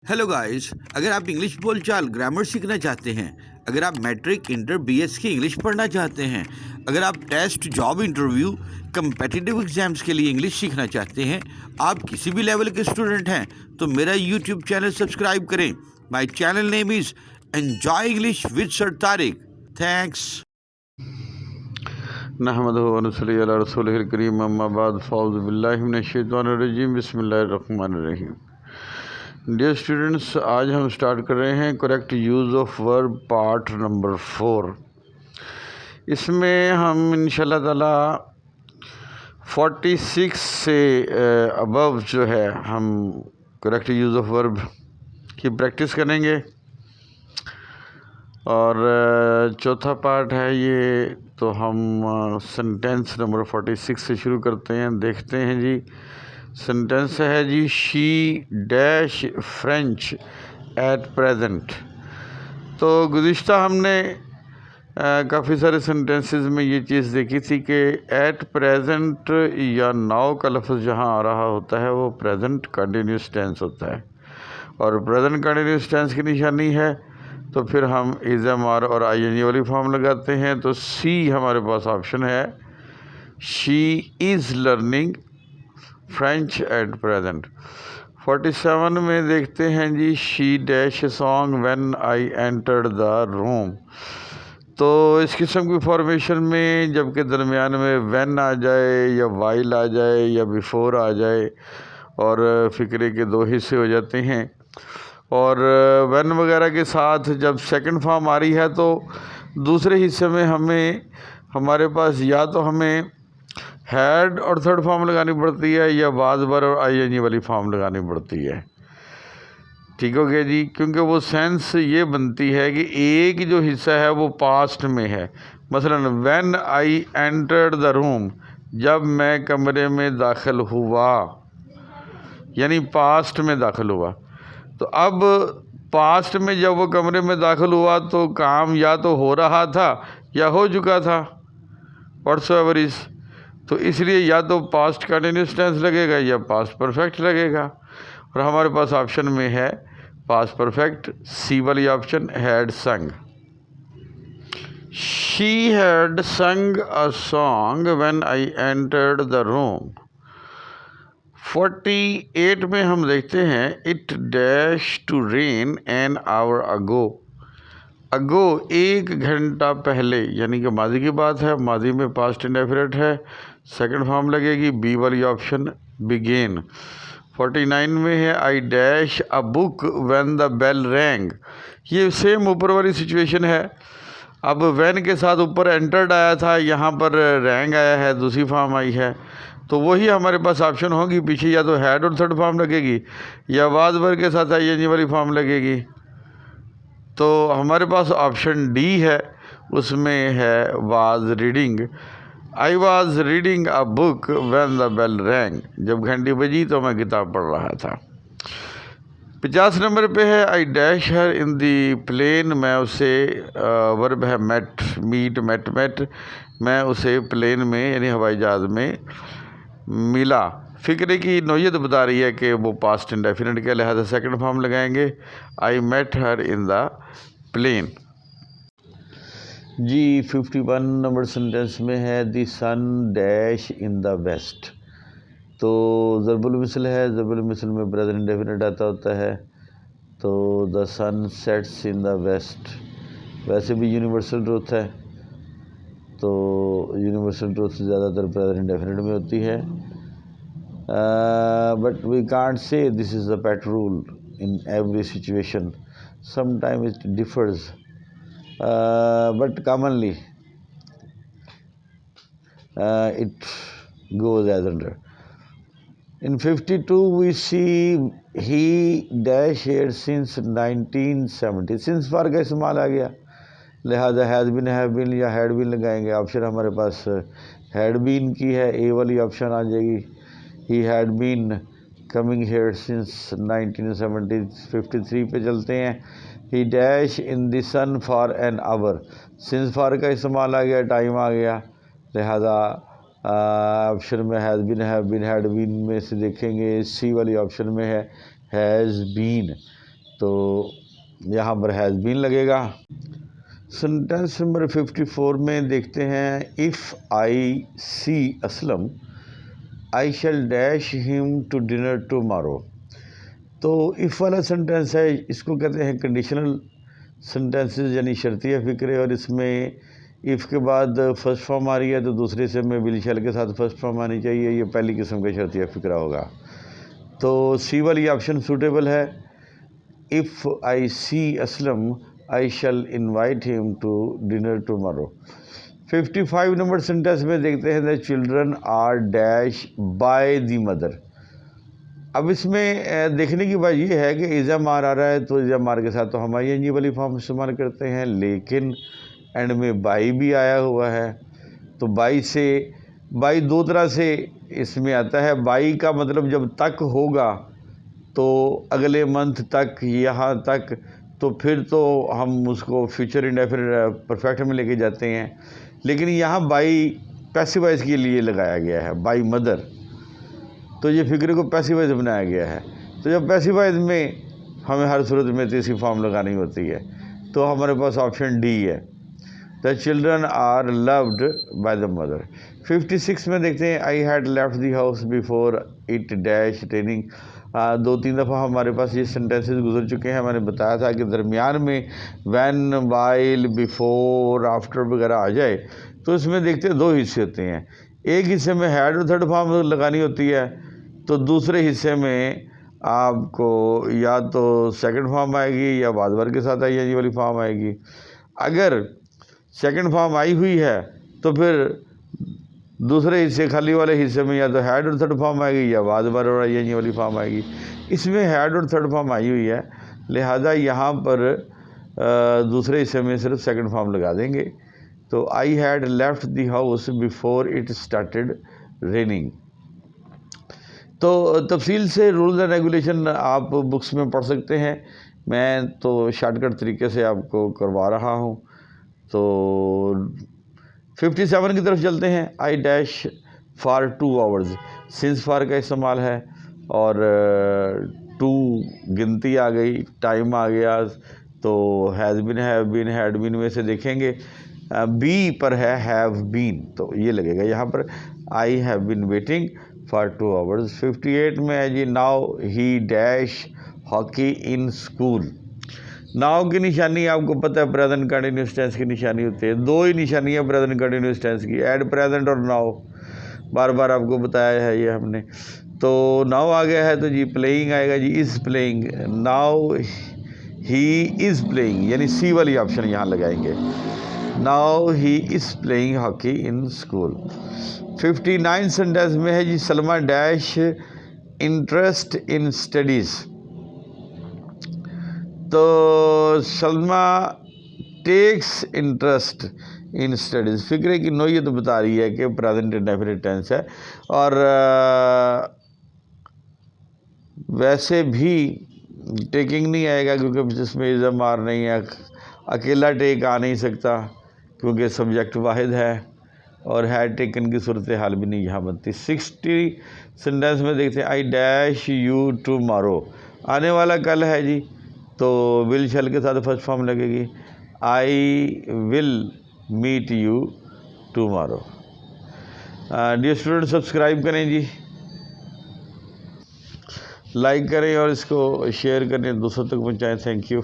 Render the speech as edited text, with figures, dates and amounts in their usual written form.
Hello guys, अगर आप English बोलचाल ग्रामर सीखना चाहते हैं, अगर आप मैट्रिक इंटर बीएस की इंग्लिश पढ़ना चाहते हैं, अगर आप test job interview competitive exams के लिए इंग्लिश सीखना चाहते हैं, आप किसी भी लेवल के स्टूडेंट हैं तो मेरा यूट्यूब चैनल सब्सक्राइब करें। My channel name is enjoy English with sir Tariq. Thanks. नहमदुहु व नसल्ली अला रसूलिहिल करीम अम्मा बाद फ़अऊज़ु बिल्लाहि मिनश शैतानिर रजीम बिस्मिल्लाहिर रहमानिर रहीम। डियर स्टूडेंट्स, आज हम स्टार्ट कर रहे हैं correct use of verb part number 4। इसमें हम इंशाल्लाह ताला 46 से अबव जो है हम करेक्ट यूज़ ऑफ वर्ब की प्रैक्टिस करेंगे और चौथा पार्ट है ये, तो हम सेंटेंस नंबर 46 से शुरू करते हैं। देखते हैं जी, सेंटेंस है जी, she dash French at present. तो गुज़िश्ता हमने काफ़ी सारे सेंटेंसेस में ये चीज़ देखी थी कि एट प्रेजेंट या नाउ का लफ्ज़ जहाँ आ रहा होता है वो प्रेजेंट कंटिन्यूस टेंस होता है, और प्रेजेंट कंटिन्यूस टेंस की निशानी है तो फिर हम इज़ एम आर और आई एन जी वाली फॉर्म लगाते हैं। तो सी हमारे पास ऑप्शन है, she is learning French at present. 47 में देखते हैं जी, she dash song when I entered the room. तो इस किस्म की फॉर्मेशन में जबकि दरमियान में व्हेन आ जाए या वाइल आ जाए या बिफोर आ जाए और फ़िक्रे के दो हिस्से हो जाते हैं, और व्हेन वगैरह के साथ जब सेकंड फॉर्म आ रही है तो दूसरे हिस्से में हमारे पास या तो हमें हैड और थर्ड फॉर्म लगानी पड़ती है या वाज वर और आई एन जी वाली फॉर्म लगानी पड़ती है। ठीक हो गया जी, क्योंकि वो सेंस ये बनती है कि एक जो हिस्सा है वो पास्ट में है। मसलन when I entered the room, जब मैं कमरे में दाखिल हुआ, यानी पास्ट में दाखिल हुआ। तो अब पास्ट में जब वो कमरे में दाखिल हुआ तो काम या तो हो रहा था या हो चुका था, व्हाट्सएवर इज़। तो इसलिए या तो पास्ट कंटिन्यूस टेंस लगेगा या पास्ट परफेक्ट लगेगा, और हमारे पास ऑप्शन में है पास्ट परफेक्ट, सी वाली option, had sung. She had sung a song when I entered the room. 48 में हम देखते हैं, it dash to rain an hour ago. Ago एक घंटा पहले, यानी कि माजी की बात है, माजी में पास्ट इंडेफिनिट है, सेकंड फॉर्म लगेगी बी वाली ऑप्शन, बिगेन। 49 में है, I dash a book when the bell rang. ये सेम ऊपर वाली सिचुएशन है। अब व्हेन के साथ ऊपर एंटर्ड आया था, यहाँ पर रैंग आया है, दूसरी फॉर्म आई है, तो वही हमारे पास ऑप्शन होगी। पीछे या तो हैड और थर्ड फॉर्म लगेगी या वाज वर के साथ आई एन जी वाली फॉर्म लगेगी। तो हमारे पास ऑप्शन डी है, उसमें है was reading. I was reading a book when the bell rang, जब घंटी बजी तो मैं किताब पढ़ रहा था। 50 नंबर पे है, I dash her in the plane. मैं उसे, वर्ब है मेट, मीट, मेट, मैं उसे प्लेन में यानी हवाई जहाज़ में मिला। फ़िक्रे की नोयत बता रही है कि वो पास्ट इंडेफिनिट के लिहाजा सेकंड फॉर्म लगाएंगे, I met her in the plane. जी 51 नंबर सेंटेंस में है, the sun dash in the west. तो ज़रबुल मिसल है, ज़रबुल मिसल में प्रेजेंट इंडेफिनिट आता होता है, तो the sun sets in the west. वैसे भी यूनिवर्सल ट्रूथ है, तो यूनिवर्सल ट्रूथ ज़्यादातर प्रेजेंट इंडेफिनिट में होती है, but we can't say this is the pet rule in every situation, sometime it differs, but commonly it goes as under. In 52 we see he dash here since 1970। since for का इस्तेमाल आ गया, लिहाजा has been, have been या had been लगाएंगे। Option हमारे पास had been की है, ए वाली ऑप्शन आ जाएगी। He had been coming here since 1970। 53 पे चलते हैं, he dash in the sun for an hour. Since for का इस्तेमाल आ गया, टाइम आ गया, लिहाजा ऑप्शन में हैज़ बीन, हैड बीन में से देखेंगे सी वाली ऑप्शन में है हैज़ बीन। तो यहाँ पर हैज़ बीन लगेगा। सेंटेंस नंबर 54 में देखते हैं, if I see Aslam I shall dash him to dinner tomorrow. तो इफ़ वाला सेंटेंस है, इसको कहते हैं कंडीशनल सेंटेंसेस यानी शर्तिया फ़िक्रे, और इसमें इफ़ के बाद फर्स्ट फॉर्म आ रही है तो दूसरे से में विल शैल के साथ फर्स्ट फॉर्म आनी चाहिए। ये पहली किस्म का शर्तिया फ़िक्रा होगा। तो सी वाली ऑप्शन सूटेबल है। If I see Aslam I shall invite him to dinner tomorrow. 55 number sentence में देखते हैं, the children are dash by the mother. अब इसमें देखने की बात यह है कि इज़ा मार आ रहा है तो इज़ा मार के साथ तो हम आई वाली फॉर्म इस्तेमाल करते हैं, लेकिन एंड में बाई भी आया हुआ है। तो बाई दो तरह से इसमें आता है। बाई का मतलब जब तक होगा तो अगले मंथ तक, यहाँ तक, तो फिर तो हम उसको फ्यूचर इंडेफिनिट परफेक्ट में लेके जाते हैं। लेकिन यहाँ बाई पैसिव वॉइस के लिए लगाया गया है, बाई मदर, तो ये फिक्रे को पैसिव वॉइस बनाया गया है। तो जब पैसिव वॉइस में हमें हर सूरत में तीसरी फॉर्म लगानी होती है, तो हमारे पास ऑप्शन डी है, the children are loved by the mother. 56 में देखते हैं, I had left the house before it dash raining. 2-3 दफ़ा हमारे पास ये सेंटेंसेस गुजर चुके हैं। मैंने बताया था कि दरमियान में व्हेन, वाइल, बिफोर, आफ्टर वगैरह आ जाए तो इसमें देखते हैं 2 हिस्से होते हैं। एक हिस्से में हैड और थर्ड फॉर्म लगानी होती है, तो दूसरे हिस्से में आपको या तो सेकंड फॉर्म आएगी या बाद भर के साथ आई ये वाली फॉर्म आएगी। अगर सेकंड फॉर्म आई हुई है तो फिर दूसरे हिस्से, खाली वाले हिस्से में या तो हैड और थर्ड फॉर्म आएगी या बाद भर और ये वाली फॉर्म आएगी। इसमें हैड और थर्ड फॉर्म आई हुई है, लिहाजा यहाँ पर दूसरे हिस्से में सिर्फ सेकंड फॉर्म लगा देंगे। तो आई had left the house before it started raining. तो तफसील से रूल्स एंड रेगुलेशन आप बुक्स में पढ़ सकते हैं, मैं तो शॉर्टकट तरीके से आपको करवा रहा हूँ। तो 57 की तरफ चलते हैं। I dash for 2 hours, since for का इस्तेमाल है, और 2 गिनती आ गई, टाइम आ गया, तो has been, have been, had been में से देखेंगे बी पर है हैव बीन, तो ये लगेगा यहाँ पर। I have been waiting for 2 hours. 58 में है जी, now he dash hockey in school. Now की निशानी आपको पता है प्रेजेंट कंटिन्यूस टेंस की निशानी होती है। 2 ही निशानियाँ प्रेजेंट कंटिन्यूस टेंस की, ऐड प्रेजेंट और नाउ, बार बार आपको बताया है ये हमने। तो नाउ आ गया है तो जी प्लेइंग आएगा जी, is playing. Now he is playing, यानी सी वाली ऑप्शन यहाँ लगाएंगे। Now he is playing hockey in school. 59 sentence में है जी, Salma dash interest in studies. तो Salma takes interest in studies. फिक्रे की नोयत बता रही है कि प्रेजेंट इंडेफिनिट टेंस है, और वैसे भी टेकिंग नहीं आएगा क्योंकि जिसमें इज़म आर नहीं है। अकेला टेक आ नहीं सकता क्योंकि सब्जेक्ट वाहिद है, और हैड टेकन की सूरत हाल भी नहीं यहाँ बनती। 60 सेंटेंस में देखते हैं, आई डैश यू टुमारो। आने वाला कल है जी, तो विल शैल के साथ फर्स्ट फॉर्म लगेगी। I will meet you tomorrow. Dear student, subscribe करें जी, लाइक करें और इसको शेयर करें, दूसरों तक पहुंचाएं। Thank you.